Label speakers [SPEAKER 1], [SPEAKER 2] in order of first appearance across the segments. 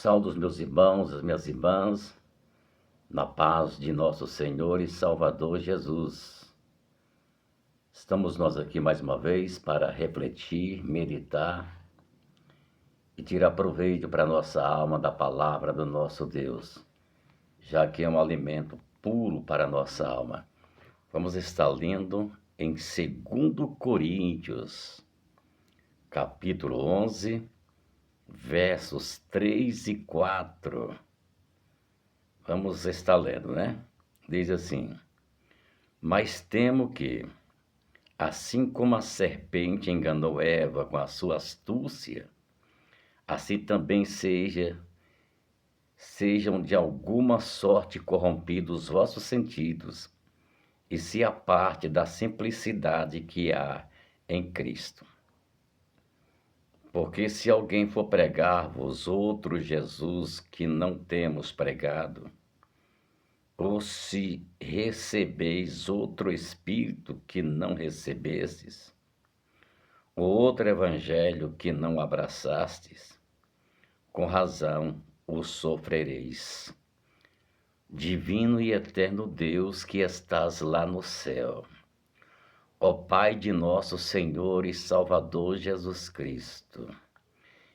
[SPEAKER 1] Saúdo os meus irmãos, as minhas irmãs, na paz de nosso Senhor e Salvador Jesus. Estamos nós aqui mais uma vez para refletir, meditar e tirar proveito para a nossa alma da palavra do nosso Deus, já que é um alimento puro para a nossa alma. Vamos estar lendo em 2 Coríntios, capítulo 11, versos 3 e 4. Vamos estar lendo, né? Diz assim: Mas temo que, assim como a serpente enganou Eva com a sua astúcia, assim também sejam de alguma sorte corrompidos os vossos sentidos, e se aparte da simplicidade que há em Cristo. Porque se alguém for pregar-vos outro Jesus que não temos pregado, ou se recebeis outro Espírito que não recebestes, ou outro Evangelho que não abraçastes, com razão o sofrereis. Divino e eterno Deus que estás lá no céu, ó Pai de nosso Senhor e Salvador Jesus Cristo,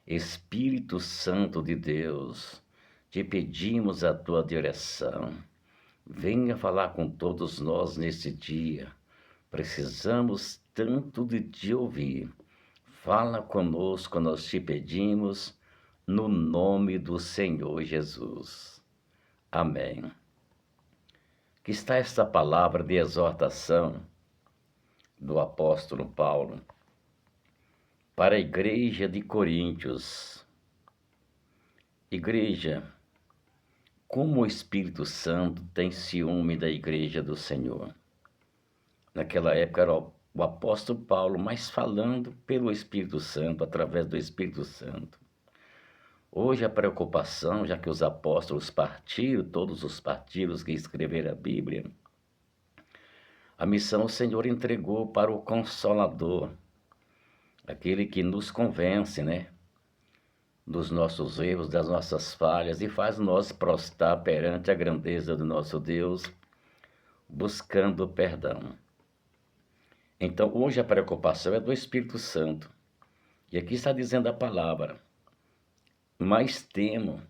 [SPEAKER 1] Espírito Santo de Deus, te pedimos a tua direção. Venha falar com todos nós neste dia. Precisamos tanto de te ouvir. Fala conosco, nós te pedimos, no nome do Senhor Jesus. Amém. Que está esta palavra de exortação do apóstolo Paulo para a igreja de Coríntios. Igreja, como o Espírito Santo tem ciúme da igreja do Senhor. Naquela época era o apóstolo Paulo, mas falando pelo Espírito Santo, através do Espírito Santo. Hoje a preocupação, já que os apóstolos partiram, todos os partidos que escreveram a Bíblia, a missão o Senhor entregou para o Consolador, aquele que nos convence, né? Dos nossos erros, das nossas falhas e faz nós prostrar perante a grandeza do nosso Deus, buscando perdão. Então, hoje a preocupação é do Espírito Santo. E aqui está dizendo a palavra: Mas temo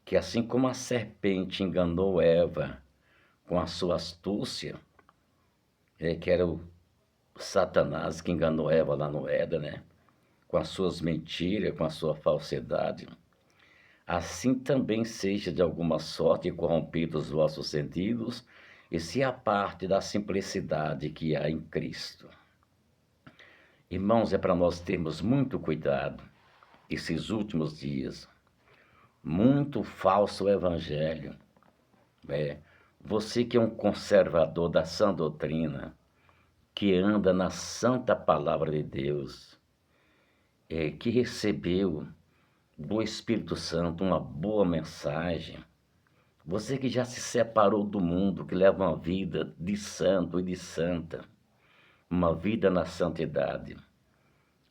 [SPEAKER 1] que, assim como a serpente enganou Eva com a sua astúcia, que era o Satanás que enganou Eva lá no Éden, né? Com as suas mentiras, com a sua falsidade, assim também seja de alguma sorte corrompidos os vossos sentidos, e se aparte da simplicidade que há em Cristo. Irmãos, é para nós termos muito cuidado esses últimos dias. Muito falso evangelho. Você que é um conservador da sã doutrina, que anda na santa palavra de Deus, que recebeu do Espírito Santo uma boa mensagem, você que já se separou do mundo, que leva uma vida de santo e de santa, uma vida na santidade,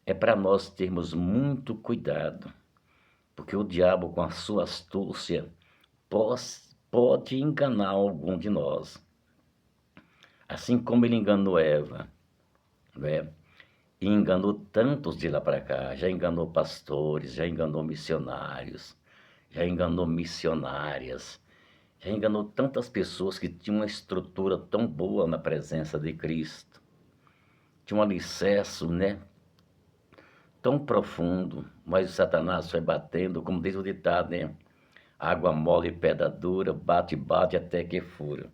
[SPEAKER 1] é para nós termos muito cuidado, porque o diabo, com a sua astúcia, pode enganar algum de nós, assim como ele enganou Eva, né? E enganou tantos de lá para cá, já enganou pastores, já enganou missionários, já enganou missionárias, já enganou tantas pessoas que tinham uma estrutura tão boa na presença de Cristo, tinha um alicerce, né, tão profundo, mas o Satanás foi batendo, como diz o ditado, né? Água mole e pedra dura, bate, bate até que fura.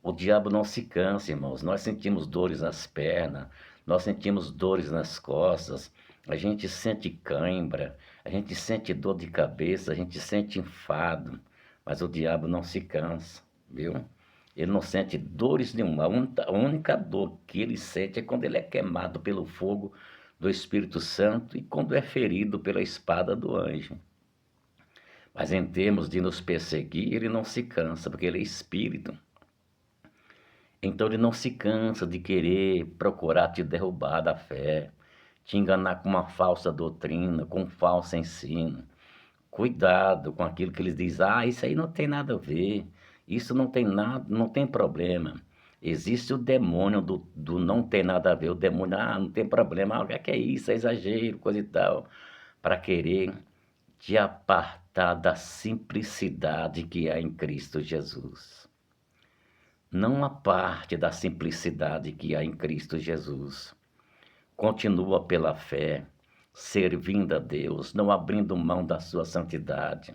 [SPEAKER 1] O diabo não se cansa, irmãos. Nós sentimos dores nas pernas, nós sentimos dores nas costas, a gente sente cãibra, a gente sente dor de cabeça, a gente sente enfado, mas o diabo não se cansa, viu? Ele não sente dores nenhuma. A única dor que ele sente é quando ele é queimado pelo fogo do Espírito Santo e quando é ferido pela espada do anjo. Mas em termos de nos perseguir, ele não se cansa, porque ele é espírito. Então ele não se cansa de querer procurar te derrubar da fé, te enganar com uma falsa doutrina, com um falso ensino, Cuidado com aquilo que eles dizem, isso aí não tem nada a ver, isso não tem nada, não tem problema. Existe o demônio do não tem nada a ver, o demônio, não tem problema, o que é isso, é exagero, coisa e tal, para querer te apartar da simplicidade que há em Cristo Jesus. Não a parte da simplicidade que há em Cristo Jesus. Continua pela fé, servindo a Deus, não abrindo mão da sua santidade,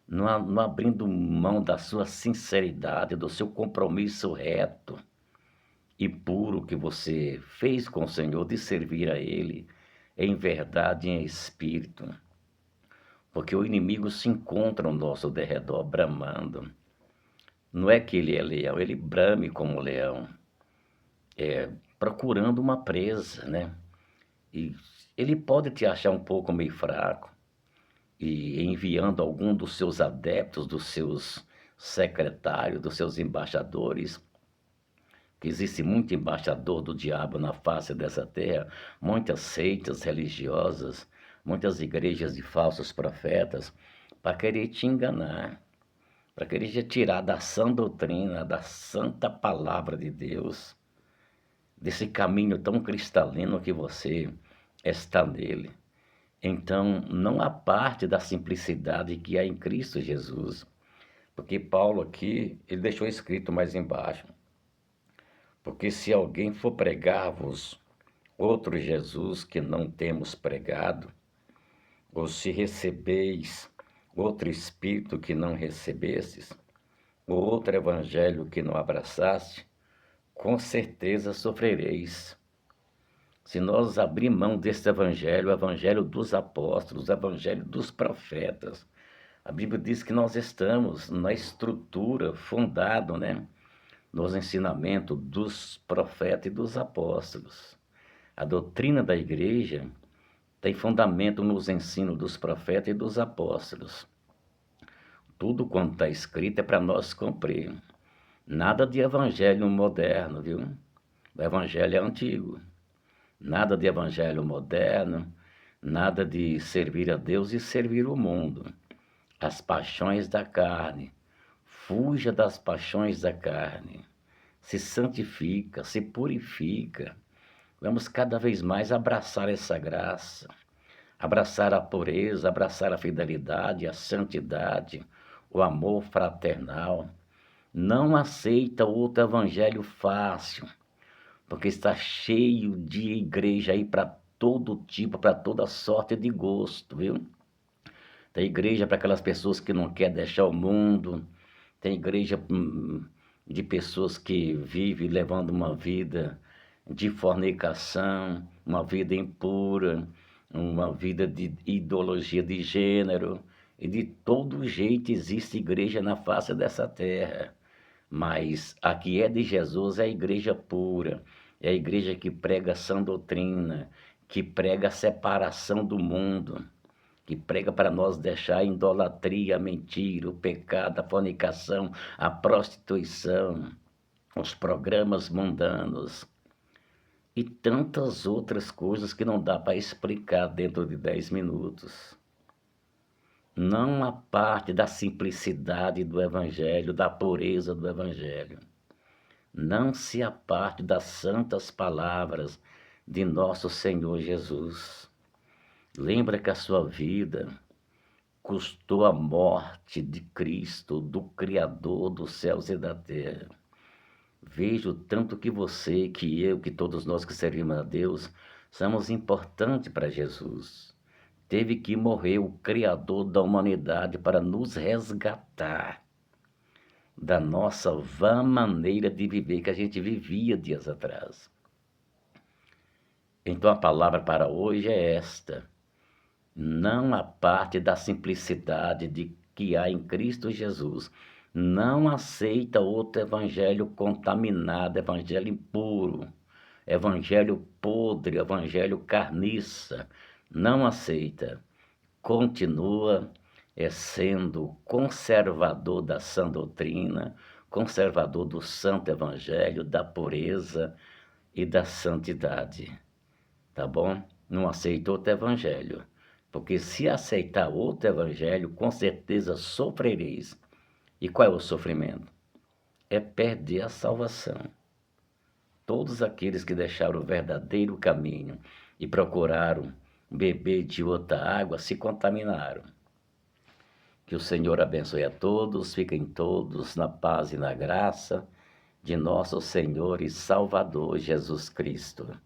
[SPEAKER 1] não abrindo mão da sua sinceridade, do seu compromisso reto e puro que você fez com o Senhor de servir a Ele em verdade e em espírito. Porque o inimigo se encontra ao nosso derredor bramando. Não é que ele é leão, ele brame como leão, procurando uma presa, né? E ele pode te achar um pouco meio fraco e enviando algum dos seus adeptos, dos seus secretários, dos seus embaixadores, que existe muito embaixador do diabo na face dessa terra, muitas seitas religiosas, muitas igrejas de falsos profetas, para querer te enganar, para querer te tirar da sã doutrina, da santa palavra de Deus, desse caminho tão cristalino que você está nele. Então, não há parte da simplicidade que há em Cristo Jesus. Porque Paulo aqui, ele deixou escrito mais embaixo. Porque se alguém for pregar-vos outro Jesus que não temos pregado, ou se recebeis outro Espírito que não recebestes, ou outro Evangelho que não abraçaste, com certeza sofrereis. Se nós abrir mão desse evangelho, o evangelho dos apóstolos, o evangelho dos profetas, a Bíblia diz que nós estamos na estrutura fundada, né, nos ensinamentos dos profetas e dos apóstolos. A doutrina da igreja tem fundamento nos ensinos dos profetas e dos apóstolos. Tudo quanto está escrito é para nós cumprir. Nada de evangelho moderno, viu? O evangelho é antigo. Nada de evangelho moderno, nada de servir a Deus e servir o mundo. As paixões da carne. Fuja das paixões da carne. Se santifica, se purifica. Vamos cada vez mais abraçar essa graça. Abraçar a pureza, abraçar a fidelidade, a santidade, o amor fraternal. Não aceita outro evangelho fácil, porque está cheio de igreja aí para todo tipo, para toda sorte de gosto, viu? Tem igreja para aquelas pessoas que não querem deixar o mundo, tem igreja de pessoas que vivem levando uma vida de fornicação, uma vida impura, uma vida de ideologia de gênero, e de todo jeito existe igreja na face dessa terra. Mas a que é de Jesus é a igreja pura, é a igreja que prega a sã doutrina, que prega a separação do mundo, que prega para nós deixar a idolatria, a mentira, o pecado, a fornicação, a prostituição, os programas mundanos e tantas outras coisas que não dá para explicar dentro de 10 minutos. Não a parte da simplicidade do Evangelho, da pureza do Evangelho. Não se aparte das santas palavras de nosso Senhor Jesus. Lembra que a sua vida custou a morte de Cristo, do Criador dos céus e da terra. Veja o tanto que você, que eu, que todos nós que servimos a Deus, somos importantes para Jesus. Teve que morrer o Criador da humanidade para nos resgatar da nossa vã maneira de viver que a gente vivia dias atrás. Então a palavra para hoje é esta: não a parte da simplicidade de que há em Cristo Jesus. Não aceita outro evangelho contaminado, evangelho impuro, evangelho podre, evangelho carniça. Não aceita. Continua sendo conservador da sã doutrina, conservador do santo evangelho, da pureza e da santidade. Tá bom? Não aceita outro evangelho. Porque se aceitar outro evangelho, com certeza sofrereis. E qual é o sofrimento? É perder a salvação. Todos aqueles que deixaram o verdadeiro caminho e procuraram beber de outra água se contaminaram. Que o Senhor abençoe a todos, fiquem todos na paz e na graça de nosso Senhor e Salvador Jesus Cristo.